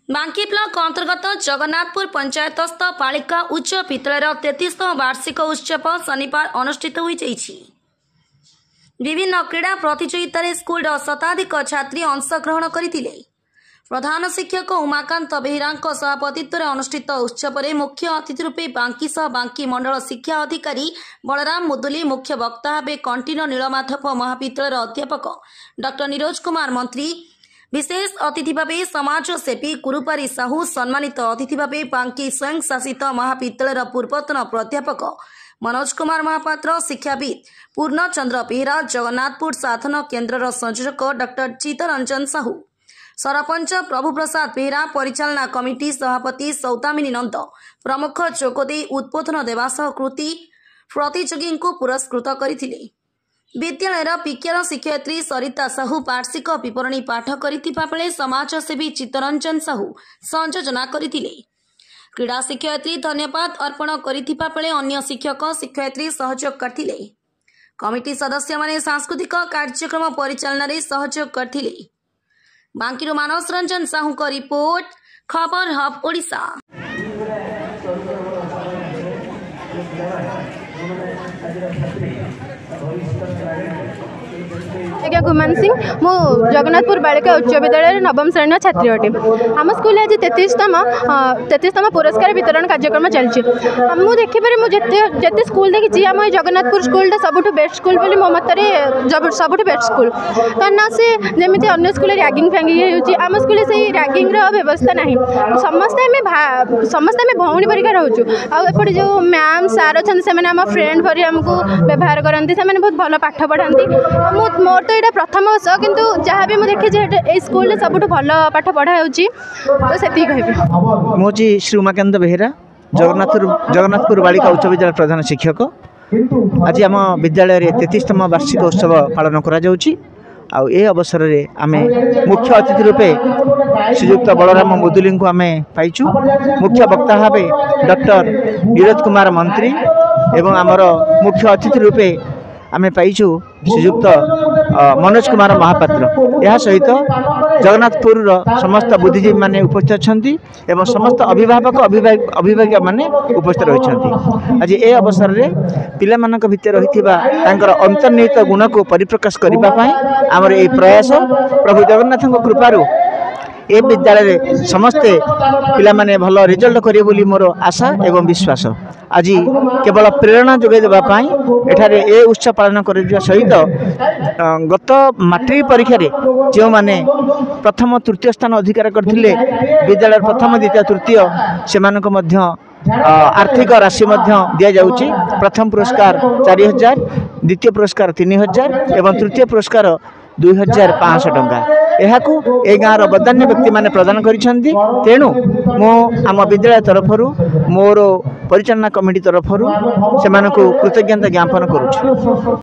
बांकी ब्लॉक अंतर्गत जगन्नाथपुर पंचायतस्थ बालिका उच्च विद्यालय 33तम वार्षिक उत्सव शनिवार अनुष्ठित हो विभिन्न क्रीड़ा प्रतियोगिता स्कूल शताधिक छात्री अंशग्रहण करथिले। प्रधान शिक्षक उमाकांत बेहेरा सभापतित्व अनुष्ठित उत्सव में मुख्य अतिथि रूपे बांकी सह बांकी मंडल शिक्षा अधिकारी बलराम मुदुली, मुख्य वक्ता भाव कंटीन नीलमाधव महाविद्यालय अध्यापक डॉ नीरज कुमार मंत्री, विशेष अतिथि भाव समाजसेवी गुरुपारी साहू, सम्मानित अतिथि भाव बांकी स्वयं शासित महाविद्यालय पूर्वतन प्राध्यापक मनोज कुमार महापात्र, शिक्षाविद पूर्णचंद्र बेहेरा, जगन्नाथपुर साधन केन्द्र संयोजक डॉ चित्तरंजन साहू, सरपंच प्रभु प्रसाद बेहेरा, परिचालना कमिटी सभापति सौदामिनी नंद प्रमुख जोगदे उद्बोधन देवा सह कृति प्रतियोगी को पुरस्कृत करथिले। विद्यालय विज्ञान शिक्षयित्री सरिता साहू वार्षिक विवरणी पाठ करथिबा बेले समाजसेवी चित्तरंजन साहू संयोजना करथिले। क्रीड़ा शिक्षयित्री धन्यवाद अर्पण करथिबा बेले अन्य शिक्षक शिक्षयित्री सहयोग करथिले। कमिटी सदस्य माने सांस्कृतिक कार्यक्रम परिचालन रे सहयोग करथिले। बांकीरो मानस रंजन साहू को रिपोर्ट, खबर हब ओडिशा। आज्ञा गुमान सिंह, मु जगन्नाथपुर बालिका उच्च विद्यालय नवम श्रेणी छात्री अटे। आम स्कूल आज 33तम पुरस्कार वितरण कार्यक्रम चलती। मुझे देखिए मुझे स्कूल देखी आम जगन्नाथपुर स्कूल सबुठ बेस्ट स्कूल बोली मो मतरे सबुठ बेस्ट स्कूल, कारण से जमी अन्य स्कूल रैगिंग फैंगिंग हो आम स्कूल से रैगिंग व्यवस्था ना। समस्ते भौणी परिका रोचु आउे जो मैम सार अच्छे आम फ्रेंड भरी आमको व्यवहार करती, से बहुत भल पाठ पढ़ाती। मोर तो यहाँ प्रथम वर्ष किंतु जहाँ भी मुझे देखी स्कूल सबुठ भल पाठ पढ़ा तो से कह मुझे श्री उमाकांत बेहेरा, जगन्नाथपुर बालिका उच्च विद्यालय प्रधान शिक्षक। आज आम विद्यालय 33तम वार्षिक उत्सव पालन करा जाउची। ए अवसर में आम मुख्य अतिथि रूपे श्रीयुक्त बलराम मुदुली को आम पाइचु। मुख्य वक्ता भाव डॉ नीरज कुमार मंत्री एवं आमर मुख्य अतिथि रूपे आम पाइचु श्रीयुक्त मनोज कुमार महापात्र। यह सहित जगन्नाथपुर समस्त बुद्धिजीवी माने उपस्थित अच्छी एवं समस्त अभिभावक अभिभाविका माने उपस्थित रही। आज ए अवसर में पिला मानक भितर रहिथिबा तांकर अंतर्निहित गुण को परिप्रकाश करने आमर ए प्रयास प्रभु जगन्नाथ कृपारू ए विद्यालय समस्ते पिला माने भल रिजल्ट करिए बोली मोर आशा एवं विश्वास। आज केवल प्रेरणा जोगे देबा पाई एठारे ए उत्सव पालन कर सहित गत मैट्रिक परीक्षा रे जो माने प्रथम तृतीय स्थान अधिकार करथिले विद्यालय प्रथम द्वितीय तृतीय से मानको मध्य आर्थिक राशि दि जाउची। प्रथम पुरस्कार 4000, द्वितीय पुरस्कार 3000 एवं तृतीय पुरस्कार 2500 टंका। यह ए गाँव बदान्य व्यक्ति माने प्रदान करिसेंती। तेणु मो आम विद्यालय तरफ मोर परिचालना कमिटी तरफ से कृतज्ञता ज्ञापन करुछु।